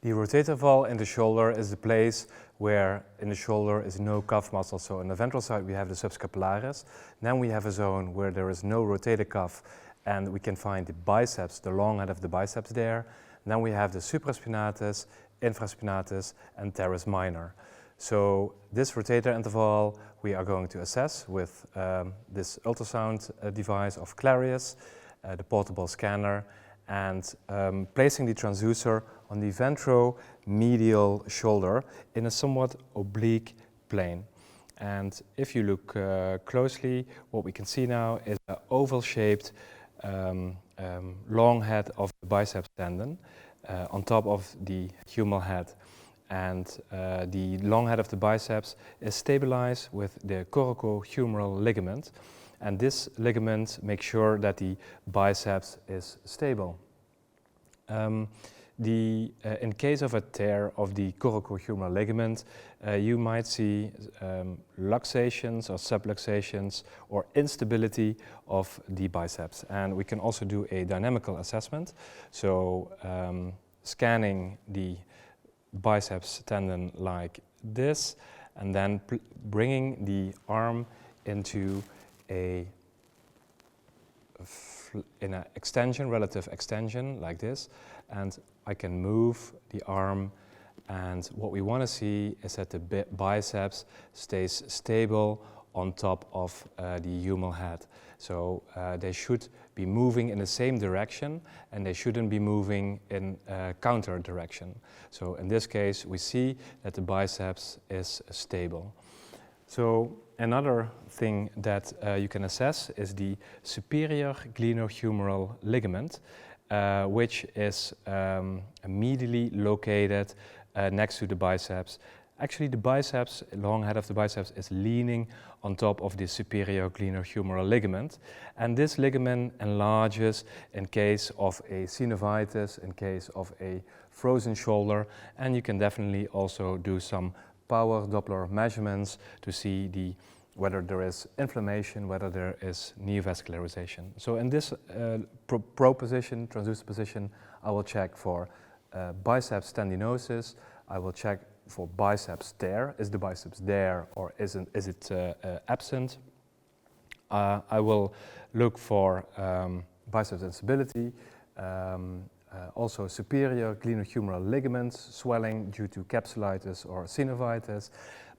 The rotator valve in the shoulder is the place where in the shoulder is no cuff muscle. So on the ventral side we have the subscapularis. Then we have a zone where there is no rotator cuff and we can find the biceps, the long head of the biceps there. And then we have the supraspinatus, infraspinatus and teres minor. So this rotator interval we are going to assess with this ultrasound device of Clarius, the portable scanner, and placing the transducer on the ventromedial shoulder in a somewhat oblique plane. And if you look closely, what we can see now is an oval-shaped long head of the biceps tendon on top of the humeral head. And the long head of the biceps is stabilized with the coracohumeral ligament. And this ligament makes sure that the biceps is stable. In case of a tear of the coracohumeral ligament, you might see luxations or subluxations or instability of the biceps. And we can also do a dynamical assessment. So scanning the biceps tendon like this, and then bringing the arm into in an extension, relative extension like this, and I can move the arm, and what we want to see is that the biceps stays stable on top of the humeral head. So they should be moving in the same direction and they shouldn't be moving in counter direction. So in this case we see that the biceps is stable. So another thing that you can assess is the superior glenohumeral ligament, which is medially located next to the biceps. Actually, the biceps, long head of the biceps, is leaning on top of the superior glenohumeral ligament. And this ligament enlarges in case of a synovitis, in case of a frozen shoulder. And you can definitely also do some power Doppler measurements to see whether there is inflammation, whether there is neovascularization. So in this pro position, transducer position, I will check for biceps tendinosis. I will check for biceps tear. Is the biceps there or is it absent? I will look for biceps instability, also superior glenohumeral ligaments swelling due to capsulitis or synovitis,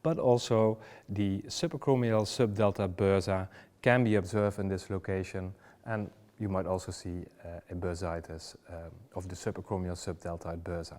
but also the subacromial subdelta bursa can be observed in this location, and you might also see a bursitis of the subacromial subdeltoid bursa.